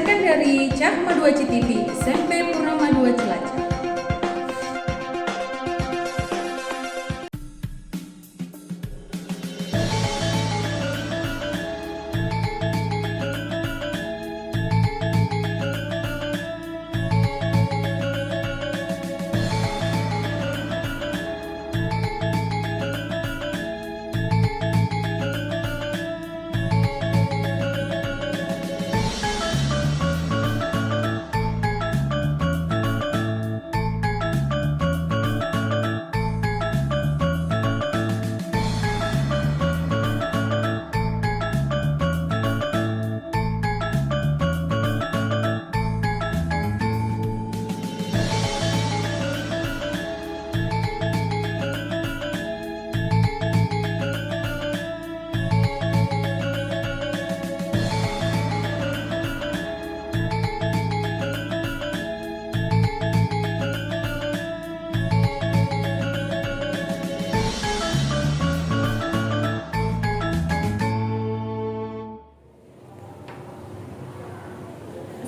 Disiarkan dari Cahma 2 CTV, SMP Purnama 2 Cilacap.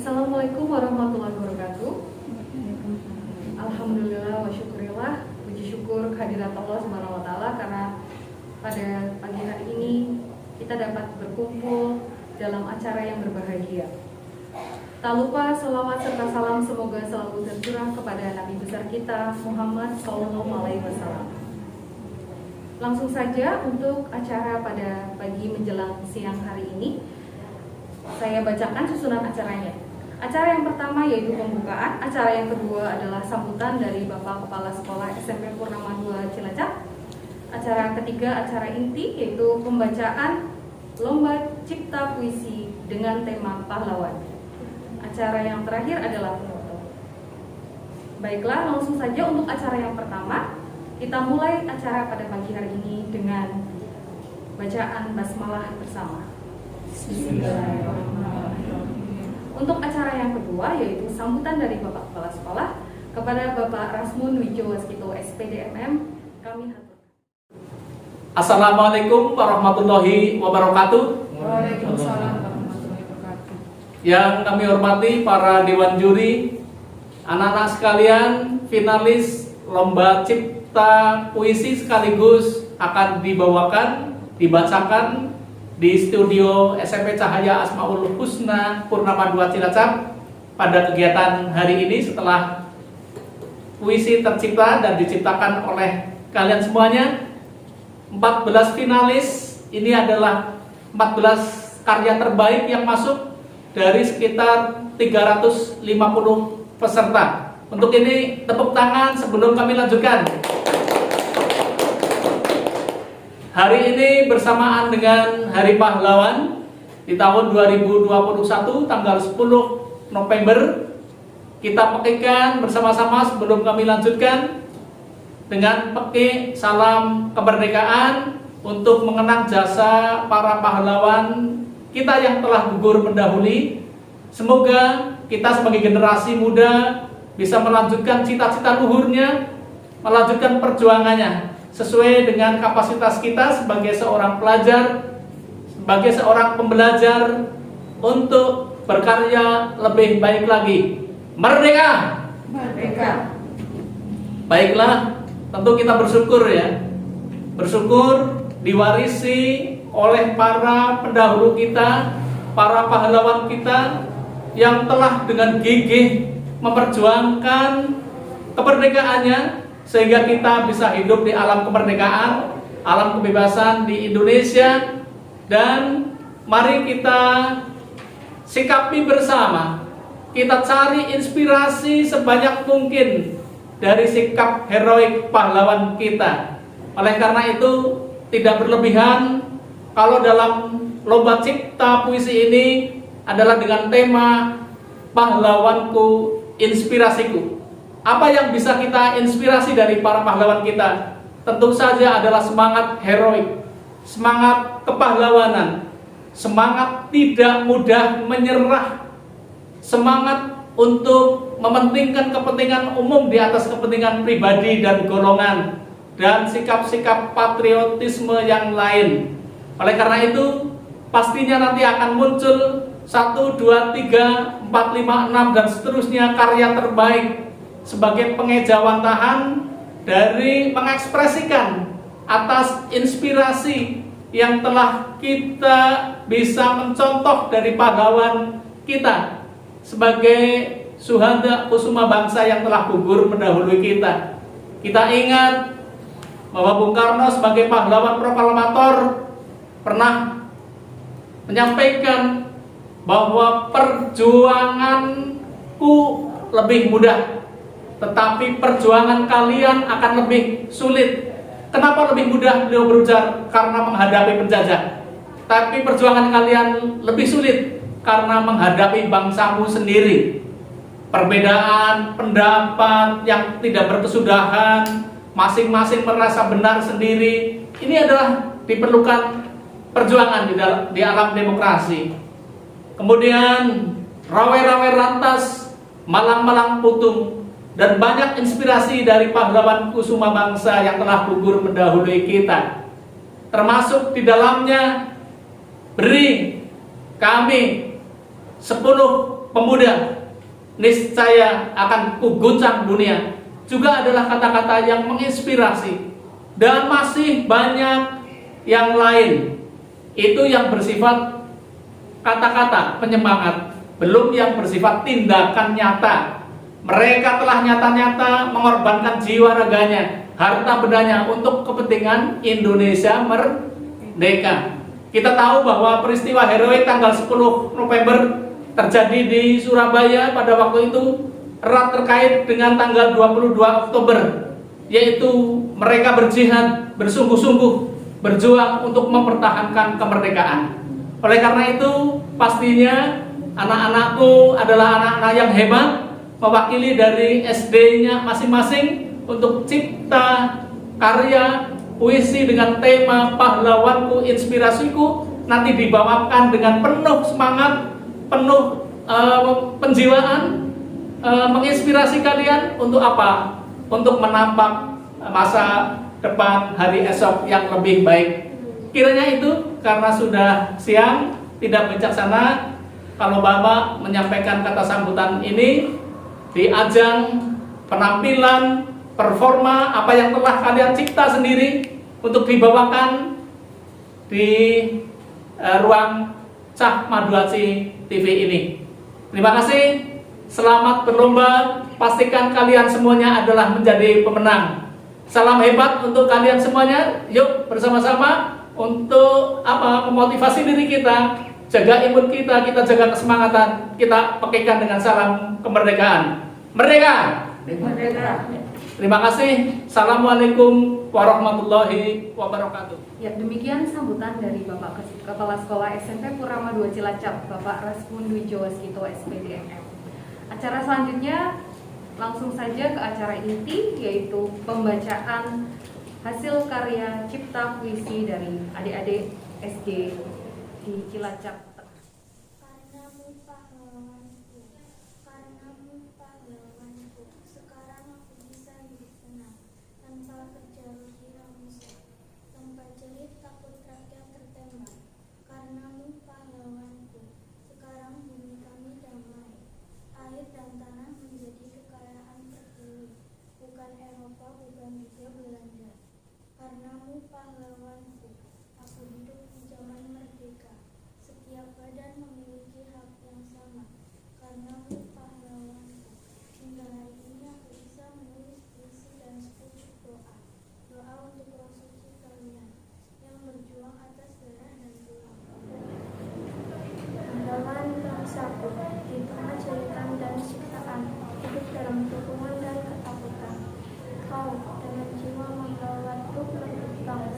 Assalamualaikum warahmatullahi wabarakatuh. Alhamdulillah wa syukurillah, puji syukur kehadirat Allah Subhanahu wa taala karena pada pagi hari ini kita dapat berkumpul dalam acara yang berbahagia. Tak lupa selawat serta salam semoga selalu tercurah kepada Nabi besar kita Muhammad SAW. Langsung saja untuk acara pada pagi menjelang siang hari ini, saya bacakan susunan acaranya. Acara yang pertama yaitu pembukaan, acara yang kedua adalah sambutan dari Bapak Kepala Sekolah SMP Purnama 2 Cilacap. Acara ketiga, acara inti, yaitu pembacaan lomba cipta puisi dengan tema pahlawan. Acara yang terakhir adalah penutup. Baiklah, langsung saja untuk acara yang pertama, kita mulai acara pada pagi hari ini dengan bacaan basmalah bersama. Bismillahirrahmanirrahim. Untuk acara yang kedua yaitu sambutan dari Bapak Kepala Sekolah kepada Bapak Rasmun Wijo Waskito SPD MM, kami haturkan. Assalamualaikum warahmatullahi wabarakatuh. Waalaikumsalam warahmatullahi wabarakatuh. Yang kami hormati para dewan juri, anak-anak sekalian, finalis lomba cipta puisi sekaligus akan dibacakan di studio SMP Cahaya Asmaul Husna Purnama 2 Cilacap pada kegiatan hari ini. Setelah puisi tercipta dan diciptakan oleh kalian semuanya, 14 finalis ini adalah 14 karya terbaik yang masuk dari sekitar 350 peserta. Untuk ini tepuk tangan sebelum kami lanjutkan. Hari ini bersamaan dengan Hari Pahlawan di tahun 2021 tanggal 10 November. Kita pekikan bersama-sama sebelum kami lanjutkan dengan pekik salam kemerdekaan untuk mengenang jasa para pahlawan kita yang telah gugur mendahului. Semoga kita sebagai generasi muda bisa melanjutkan cita-cita luhurnya, melanjutkan perjuangannya sesuai dengan kapasitas kita sebagai seorang pelajar, sebagai seorang pembelajar untuk berkarya lebih baik lagi. Merdeka! Merdeka. Baiklah, tentu kita bersyukur ya. Bersyukur diwarisi oleh para pendahulu kita, para pahlawan kita yang telah dengan gigih memperjuangkan kemerdekaannya sehingga kita bisa hidup di alam kemerdekaan, alam kebebasan di Indonesia. Dan mari kita sikapi bersama, kita cari inspirasi sebanyak mungkin dari sikap heroik pahlawan kita. Oleh karena itu tidak berlebihan kalau dalam lomba cipta puisi ini adalah dengan tema pahlawanku, inspirasiku. Apa yang bisa kita inspirasi dari para pahlawan kita? Tentu saja adalah semangat heroik, semangat kepahlawanan, semangat tidak mudah menyerah, semangat untuk mementingkan kepentingan umum di atas kepentingan pribadi dan golongan, dan sikap-sikap patriotisme yang lain. Oleh karena itu, pastinya nanti akan muncul 1, 2, 3, 4, 5, 6 dan seterusnya karya terbaik sebagai pengejawantahan dari mengekspresikan atas inspirasi yang telah kita bisa mencontoh dari pahlawan kita sebagai Syuhada Kusuma Bangsa yang telah gugur mendahului kita. Kita ingat bahwa Bung Karno sebagai pahlawan proklamator pernah menyampaikan bahwa perjuanganku lebih mudah, tetapi perjuangan kalian akan lebih sulit. Kenapa lebih mudah? Beliau berujar, karena menghadapi penjajah. Tapi perjuangan kalian lebih sulit karena menghadapi bangsamu sendiri. Perbedaan pendapat yang tidak berkesudahan, masing-masing merasa benar sendiri, ini adalah diperlukan perjuangan di alam demokrasi. Kemudian rawe-rawe rantas, malang-malang putung, dan banyak inspirasi dari pahlawan Kusuma Bangsa yang telah gugur mendahului kita. Termasuk di dalamnya beri kami 10 pemuda, niscaya akan kuguncang dunia, juga adalah kata-kata yang menginspirasi. Dan masih banyak yang lain. Itu yang bersifat kata-kata penyemangat, belum yang bersifat tindakan nyata. Mereka telah nyata-nyata mengorbankan jiwa raganya, harta bendanya untuk kepentingan Indonesia merdeka. Kita tahu bahwa peristiwa heroik tanggal 10 November terjadi di Surabaya pada waktu itu erat terkait dengan tanggal 22 Oktober, yaitu mereka berjihad, bersungguh-sungguh berjuang untuk mempertahankan kemerdekaan. Oleh karena itu, pastinya anak-anakku adalah anak-anak yang hebat, mewakili dari SD-nya masing-masing untuk cipta karya puisi dengan tema pahlawanku inspirasiku, nanti dibawakan dengan penuh semangat, penuh penjiwaan, menginspirasi kalian untuk apa? Untuk menampak masa depan hari esok yang lebih baik. Kiranya itu, karena sudah siang, tidak bijaksana kalau Bapak menyampaikan kata sambutan ini di ajang penampilan performa apa yang telah kalian cipta sendiri untuk dibawakan di ruang Cah Maduaci TV ini. Terima kasih, selamat berlomba, pastikan kalian semuanya adalah menjadi pemenang. Salam hebat untuk kalian semuanya. Yuk bersama-sama untuk memotivasi diri kita, jaga imun kita jaga kesemangatan, kita pakaikan dengan salam kemerdekaan. Merdeka! Merdeka. Terima kasih. Assalamualaikum warahmatullahi wabarakatuh. Ya, demikian sambutan dari Bapak Kepala Sekolah SMP Purnama 2 Cilacap, Bapak Raskun Wijowaskito SPDMM. Acara selanjutnya langsung saja ke acara inti, yaitu pembacaan hasil karya cipta puisi dari adik-adik SD di Cilacap. Karenamu pahlawanku, karenamu pahlawanku, sekarang aku bisa hidup tenang tanpa kejar kira musuh, tanpa jerit takut rakyat tertembak. Karenamu pahlawanku, sekarang bumi kami damai, air dan tanah menjadi kekayaan terpilih, bukan Eropa, bukan juga Belanda. Karenamu pahlawanku, aku hidup di zaman merdeka. Setiap badan memiliki hak yang sama. Karenamu pahlawanku, hingga hari ini aku bisa menulis puisi dan sepucuk doa. Doa untuk roh suci kalian yang berjuang atas darah dan tulang. Pahlawan bangsaku, di tengah jeritan dan siksaan, hidup dalam dukungan dan ketakutan. Kau dengan jiwa membawaku berkembang.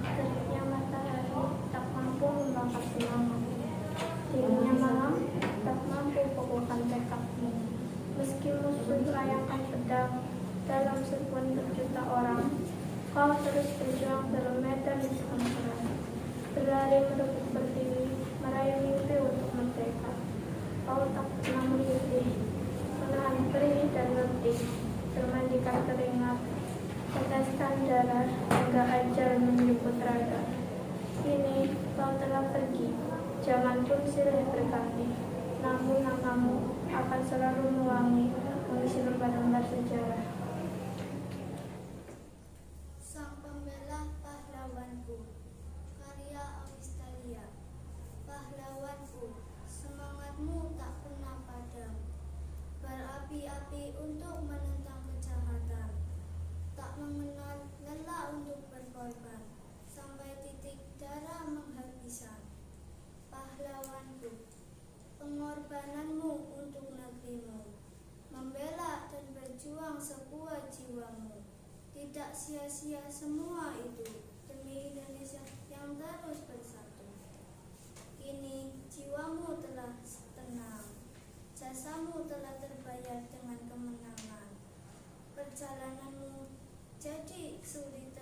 Teriknya matahari tak mampu membakar semangat. Dinginnya malam tak mampu pukulkan tekadmu. Meski musuh melayangkan pedang dalam serbuan berjuta orang, kau terus berjuang dalam medan di tengah perang. Berlari merebut berdiri, meraih mimpi untuk merdeka. Kau tak pernah melitih, menahan perih dan letih, bermandikan keringat, teteskan darah hingga ajal menjemput raga. Kini kau telah pergi, Zaman pun silih berganti, namun namamu akan selalu mewangi, mengisi lembar-lembar sejarah. Sang Pembela Pahlawanku, karya Awistalia. Pahlawanku, semangatmu tak pernah padam, berapi-api untuk menentang kejahatan, tak mengenal lelah untuk berkorban, sampai titik darah menghabisan. Pahlawanku, pengorbananmu untuk negerimu, membela dan berjuang sekuat jiwamu, tidak sia-sia semua itu demi Indonesia yang terus bersatu. Kini jiwamu telah tenang, jasamu telah terbayar dengan kemenangan. Perjalananmu jadi suri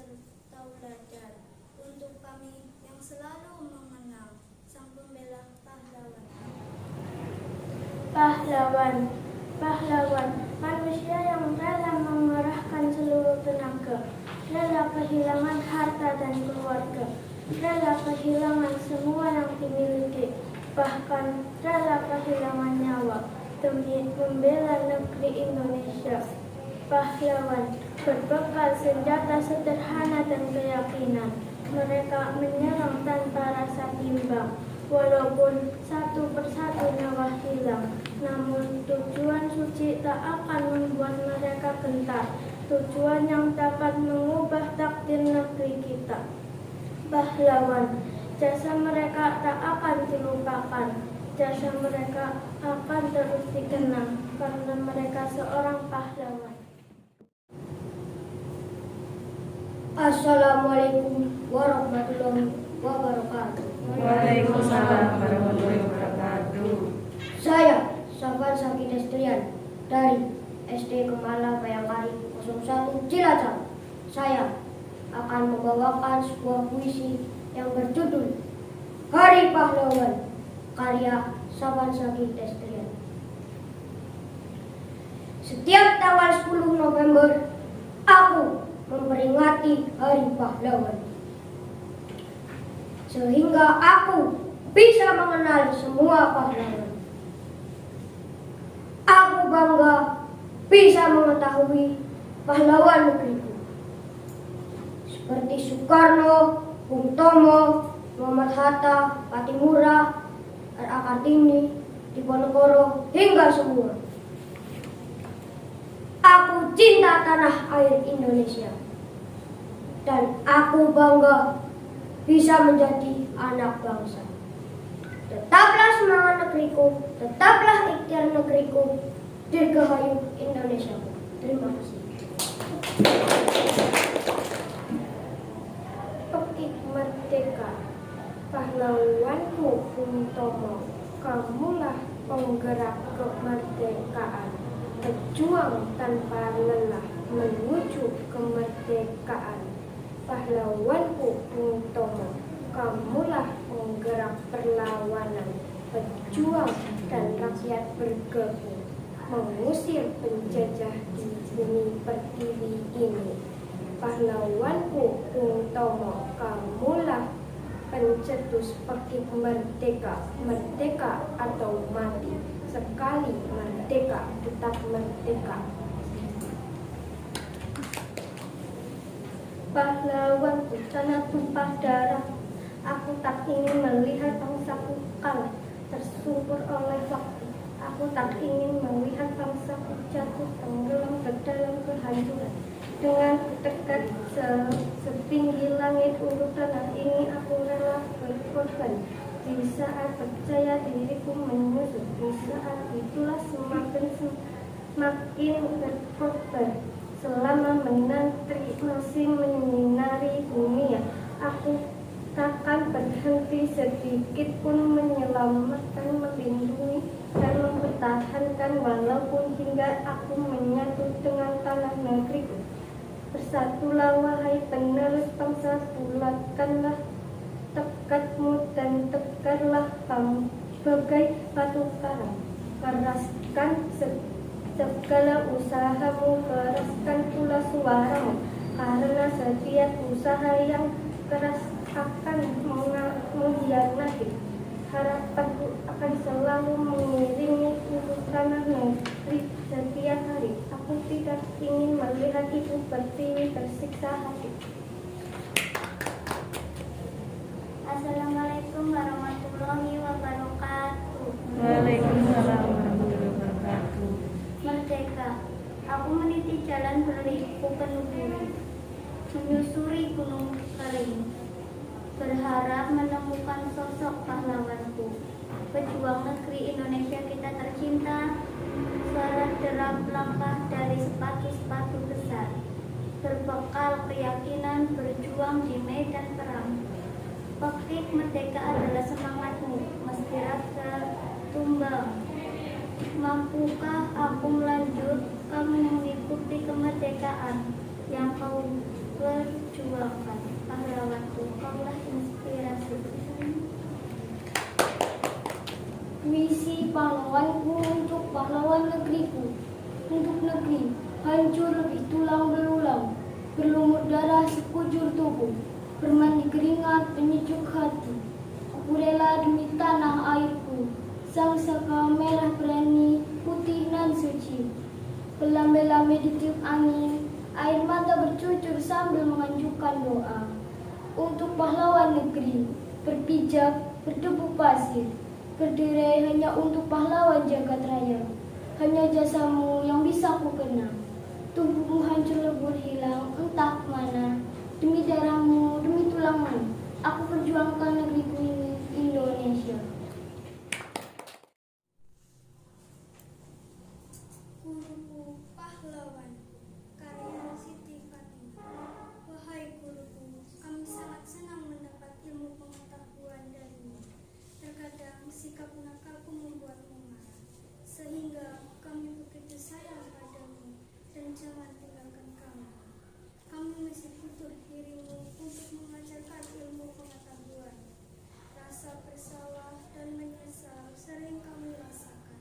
tauladan untuk kami yang selalu mengenal Sang Pembela Pahlawan. Pahlawan, manusia yang rela mengerahkan seluruh tenaga, rela kehilangan harta dan keluarga, rela kehilangan semua yang dimiliki, bahkan rela kehilangan nyawa demi membela negeri Indonesia. Pahlawan berbekal senjata sederhana dan keyakinan, mereka menyerang tanpa rasa bimbang. Walaupun satu persatu nyawa hilang, namun tujuan suci tak akan membuat mereka gentar. Tujuan yang dapat mengubah takdir negeri kita. Pahlawan, jasa mereka tak akan dilupakan. Jasa mereka akan terus dikenang karena mereka seorang pahlawan. Assalamualaikum warahmatullahi wabarakatuh. Waalaikumsalam warahmatullahi wabarakatuh. Saya Safan Saki Destrian dari SD Kemala Bayangkari 01 Cilacap. Saya akan membawakan sebuah puisi yang berjudul Hari Pahlawan, karya Safan Saki Destrian. Setiap tanggal 10 November, aku memperingati Hari Pahlawan, sehingga aku bisa mengenal semua pahlawan. Aku bangga bisa mengetahui pahlawan negeriku, seperti Soekarno, Bung Tomo, Muhammad Hatta, Pattimura, R.A. Kartini, Diponegoro, hingga semua. Aku cinta tanah air Indonesia, dan aku bangga bisa menjadi anak bangsa. Tetaplah semangat negeriku, tetaplah ikhtiar negeriku, dirgahayu Indonesia. Terima kasih. Pekik merdeka, pahlawanku Bung Tomo, kamulah penggerak kemerdekaan. Berjuang tanpa lelah menuju kemerdekaan. Pahlawanku Bung Tomo, kamulah penggerak perlawanan. Berjuang dan rakyat bergabung, mengusir penjajah di bumi pertiwi ini. Pahlawanku Bung Tomo, kamulah pencetus pekik merdeka. Merdeka atau mati, sekali merdeka tetap merdeka. Pahlawanku, tanah tumpah darah, aku tak ingin melihat bangsaku kalah, tersungkur oleh waktu. Aku tak ingin melihat bangsaku jatuh tenggelam ke dalam kehancuran. Dengan tekad setinggi langit untuk tanah ini, aku rela berkorban. Di saat percaya diriku menyusut, di saat itulah semakin berkorban. Selama menantri masih menyinari dunia, aku takkan berhenti sedikit pun menyelamatkan, melindungi, dan mempertahankan, walaupun hingga aku menyatu dengan tanah negeriku. Bersatulah wahai penerus bangsa, bulatkanlah tekadmu dan tegarlah kamu bagai batu karang. Keraskan segala usahamu, keraskan pula suaramu, karena setiap usaha yang keras akan mengkhianati Harapanku akan selalu mengiringi ibu tanah negeri setiap hari. Aku tidak ingin melihat ibu pertiwi tersiksa hati. Assalamualaikum warahmatullahi wabarakatuh. Waalaikumsalam warahmatullahi wabarakatuh. Merdeka. Aku meniti jalan berliku penuh biru, menyusuri gunung kering, berharap menemukan sosok pahlawanku. Pejuang negeri Indonesia kita tercinta, suara derap langkah dari sepatu-sepatu besar, berbekal keyakinan berjuang di medan perang. Petik merdeka adalah semangatmu, meski rasa tumbang. Mampukah aku melanjutkan mengikuti kemerdekaan yang kau perjuangkan? Pahlawanku, kaulah inspirasi. Misi pahlawanku untuk pahlawan negeriku. Untuk negeri hancur di tulang belulang, berlumut darah sekujur tubuh, bermandi keringat penyejuk hati. Aku rela demi tanah airku, sang saka merah berani, putih nan suci. Belambai-lambai di tiup angin, air mata bercucur sambil menganjurkan doa. Untuk pahlawan negeri, berpijak, berdebu pasir, berdiri hanya untuk pahlawan jagat raya. Hanya jasamu yang bisa ku kenang. Tubuhmu hancur lebur hilang, entah kemana. Demi darahmu, demi tulangmu, aku perjuangkan negeriku ini, Indonesia. Guruku pahlawan, karya Siti Fatimah. Wahai guruku, kami sangat senang mendapat ilmu pengetahuan darimu. Terkadang sikap nakalku membuatmu marah, sehingga kami begitu sayang padamu dan jangan tinggalkan kami. Kami masih butuh dirimu untuk mengajarkan ilmu pengetahuan. Rasa bersalah dan menyesal sering kami rasakan.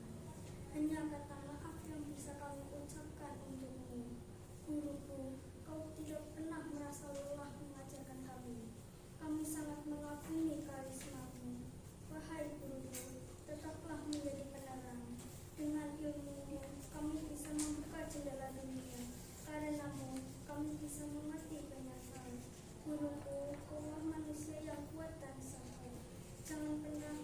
Hanya kata maaf yang bisa kami ucapkan untukmu. Guruku, kau tidak pernah merasa lelah mengajarkan kami. Kami sangat mengagumi karismamu. Wahai guruku, tetaplah menjadi penerang. Dengan ilmumu, kami bisa membuka jendela dunia. Karenamu, kami bisa mengerti banyak hal. Guruku, kaulah manusia yang kuat dan sabar. Jangan pernah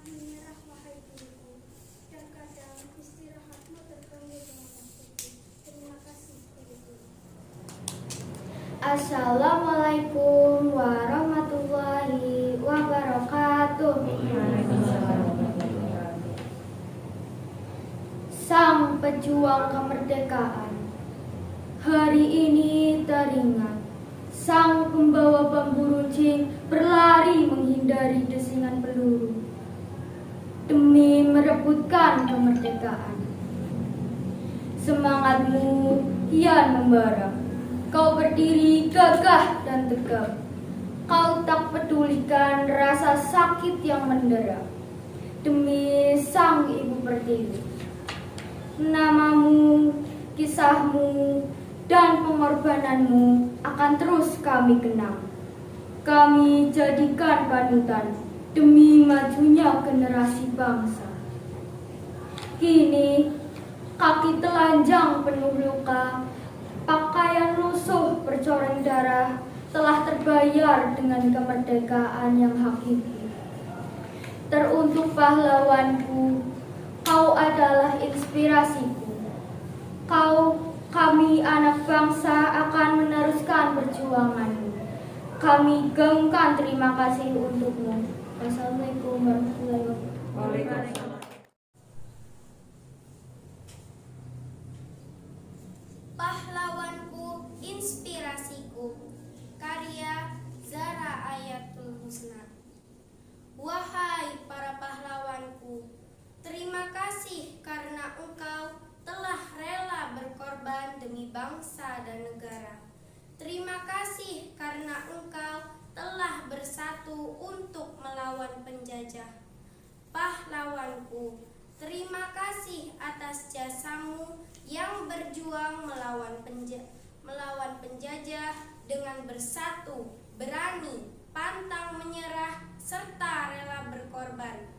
menyerah, wahai guruku. Terkadang istirahatmu terganggu dengan waktuku. Terima kasih, guruku. Assalamualaikum warahmatullahi wabarakatuh. Sang pejuang kemerdekaan, hari ini teringat. Sang pembawa bambu runcing berlari menghindari desingan peluru demi merebutkan kemerdekaan. Semangatmu kian membara. Kau berdiri gagah dan tegap. Kau tak pedulikan rasa sakit yang mendera demi sang ibu pertiwi. Namamu, kisahmu, dan pengorbananmu akan terus kami kenang. Kami jadikan panutan demi majunya generasi bangsa. Kini kaki telanjang penuh luka, pakaian lusuh bercoreng darah telah terbayar dengan kemerdekaan yang hakiki. Teruntuk pahlawanku, kau adalah inspirasiku. Kami anak bangsa akan meneruskan perjuanganmu. Kami gaungkan terima kasih untukmu. Wassalamualaikum warahmatullahi wabarakatuh. Pahlawanku, inspirasiku. Karya Zara Ayatul Husna. Wahai para pahlawanku, terima kasih karena engkau telah rela berkorban demi bangsa dan negara. Terima kasih karena engkau telah bersatu untuk melawan penjajah. Pahlawanku, terima kasih atas jasamu yang berjuang melawan penjajah dengan bersatu, berani, pantang menyerah, serta rela berkorban.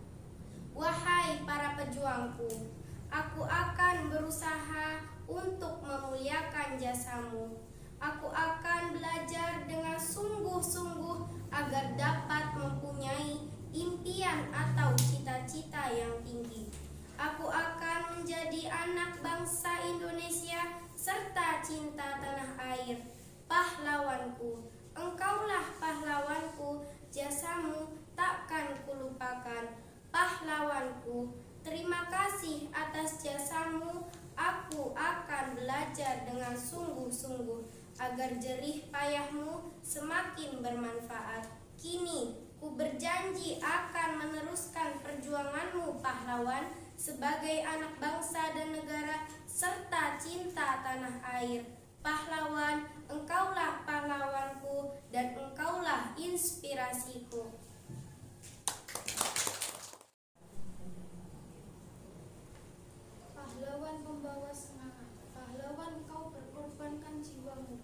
Wahai para pejuangku, aku akan berusaha untuk memuliakan jasamu. Aku akan belajar dengan sungguh-sungguh agar dapat mempunyai impian atau cita-cita yang tinggi. Aku akan menjadi anak bangsa Indonesia serta cinta tanah air. Pahlawanku, engkaulah pahlawanku, jasamu takkan kulupakan. Pahlawanku, terima kasih atas jasamu. Aku akan belajar dengan sungguh-sungguh agar jerih payahmu semakin bermanfaat. Kini, ku berjanji akan meneruskan perjuanganmu pahlawan sebagai anak bangsa dan negara serta cinta tanah air. Pahlawan, engkaulah pahlawanku dan engkaulah inspirasiku. Pahlawan pembawa semangat, pahlawan kau berkorbankan jiwamu,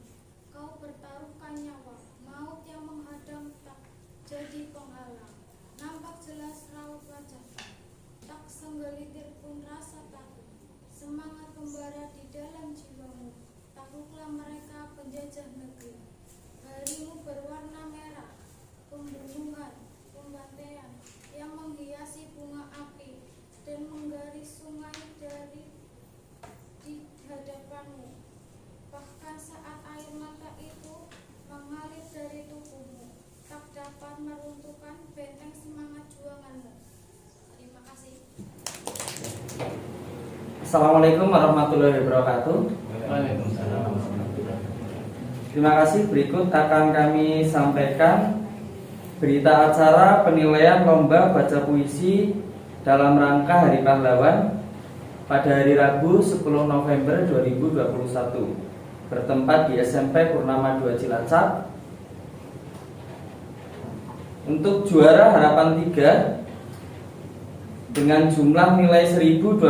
kau bertaruhkan nyawa, maut yang menghadang tak jadi penghalang. Nampak jelas raut wajahmu, tak senggelitir pun rasa takut. Semangat membara di dalam jiwamu, takluklah mereka penjajah negeri. Harimu berwarna merah, pembunuhan, pembantaian yang menghiasi bunga api dan menggaris sungai di hadapanmu. Bahkan saat air mata itu mengalir dari tubuhmu, tak dapat meruntuhkan benteng semangat juanganmu. Terima kasih. Assalamualaikum warahmatullahi wabarakatuh. Waalaikumsalam. Terima kasih. Berikut akan kami sampaikan berita acara penilaian lomba baca puisi dalam rangka Hari Pahlawan pada hari Rabu 10 November 2021 bertempat di SMP Purnama 2 Cilacap. Untuk juara harapan 3 dengan jumlah nilai 1021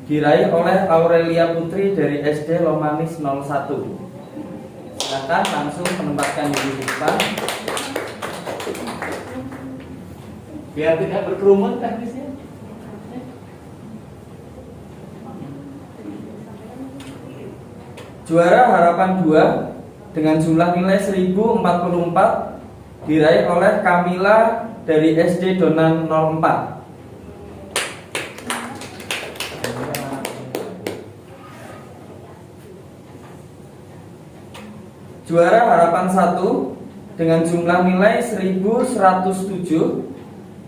diraih oleh Aurelia Putri dari SD Lomanis 01. Silakan langsung menempatkan diri di depan. Biar tidak berkerumun teknisnya. Juara harapan 2 dengan jumlah nilai 1044 diraih oleh Kamila dari SD Donan 04. Juara harapan 1 dengan jumlah nilai 1107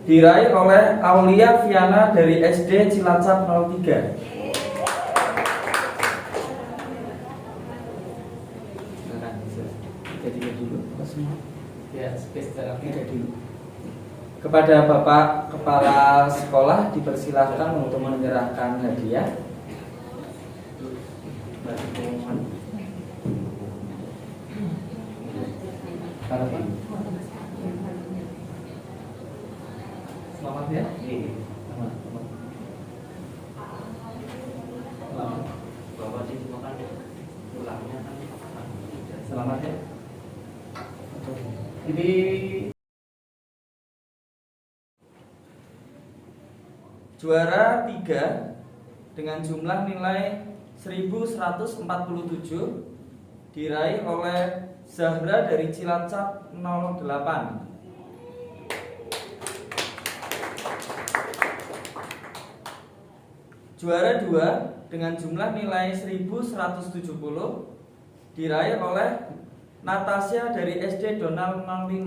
diraih oleh Aulia Viana dari SD Cilacap 03. Ya, space terapi dulu. Kepada Bapak Kepala Sekolah dipersilahkan untuk menyerahkan hadiah. Selamat ya. Selamat. Selamat ya. Ini juara 3 dengan jumlah nilai 1147 diraih oleh Zahra dari Cilacap 08. Juara 2 dengan jumlah nilai 1170 diraih oleh Natasha dari SD Donal 05.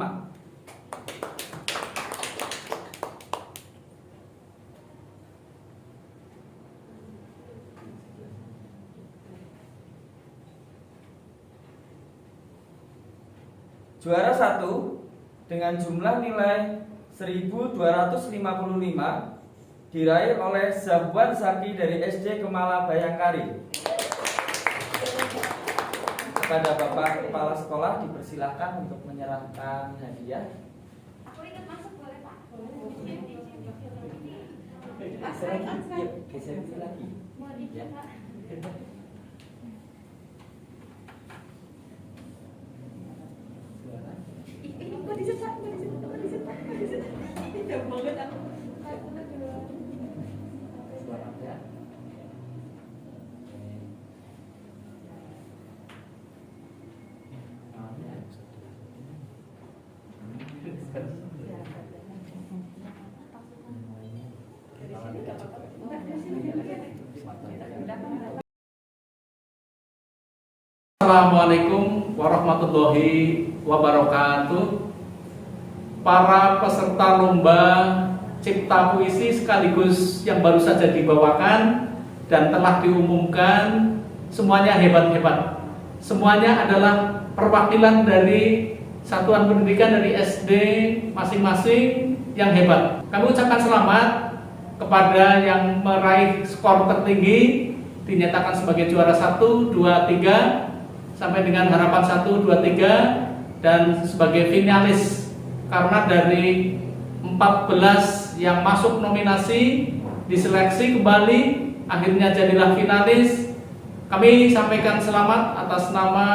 Juara 1 dengan jumlah nilai 1255 diraih oleh Zahwan Zaki dari SD Kemala Bayangkari. Kepada Bapak Kepala Sekolah dipersilahkan untuk menyerahkan hadiah. Aku ingat masuk boleh Pak? Geser lagi, yuk, geser lagi. Ya. Kok disesat? Assalamualaikum warahmatullahi wabarakatuh. Para peserta lomba cipta puisi sekaligus yang baru saja dibawakan dan telah diumumkan, semuanya hebat-hebat. Semuanya adalah perwakilan dari satuan pendidikan dari SD masing-masing yang hebat. Kami ucapkan selamat kepada yang meraih skor tertinggi, dinyatakan sebagai juara 1, 2, 3 sampai dengan harapan 1, 2, 3, dan sebagai finalis karena dari 14 yang masuk nominasi diseleksi kembali, akhirnya jadilah finalis. Kami sampaikan selamat atas nama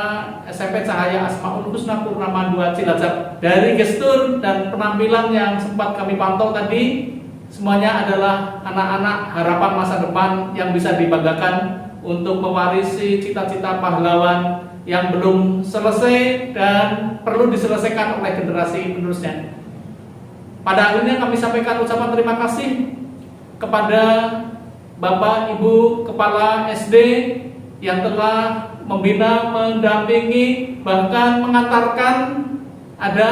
SMP Cahaya Asmaul Husna Purnama 2 Cilacap. Dari gestur dan penampilan yang sempat kami pantau tadi, semuanya adalah anak-anak harapan masa depan yang bisa dibanggakan untuk mewarisi cita-cita pahlawan yang belum selesai dan perlu diselesaikan oleh generasi penerusnya. Pada akhirnya kami sampaikan ucapan terima kasih kepada Bapak Ibu Kepala SD yang telah membina, mendampingi, bahkan mengantarkan ada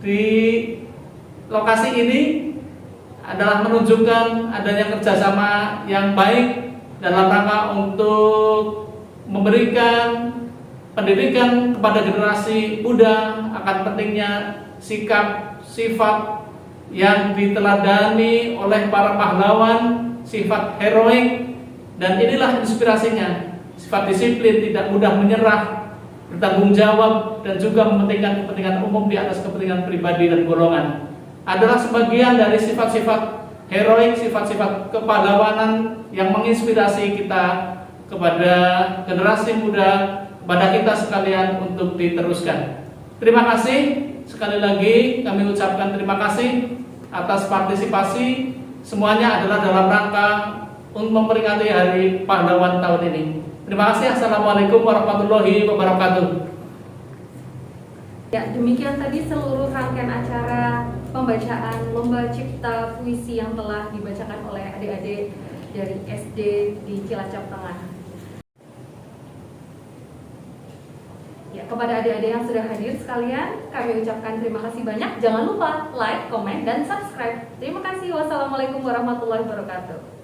di lokasi ini, adalah menunjukkan adanya kerjasama yang baik dalam rangka untuk memberikan pendidikan kepada generasi muda akan pentingnya sikap, sifat yang diteladani oleh para pahlawan, sifat heroik, dan inilah inspirasinya. Sifat disiplin, tidak mudah menyerah, bertanggung jawab, dan juga mementingkan kepentingan umum di atas kepentingan pribadi dan golongan adalah sebagian dari sifat-sifat heroik, sifat-sifat kepahlawanan yang menginspirasi kita kepada generasi muda, kepada kita sekalian untuk diteruskan. Terima kasih sekali lagi, kami ucapkan terima kasih atas partisipasi. Semuanya adalah dalam rangka untuk memperingati Hari Pahlawan tahun ini. Terima kasih. Assalamualaikum warahmatullahi wabarakatuh. Ya, demikian tadi seluruh rangkaian acara pembacaan lomba cipta puisi yang telah dibacakan oleh adik-adik dari SD di Cilacap Tengah. Ya, kepada adik-adik yang sudah hadir sekalian, kami ucapkan terima kasih banyak. Jangan lupa like, komen, dan subscribe. Terima kasih. Wassalamualaikum warahmatullahi wabarakatuh.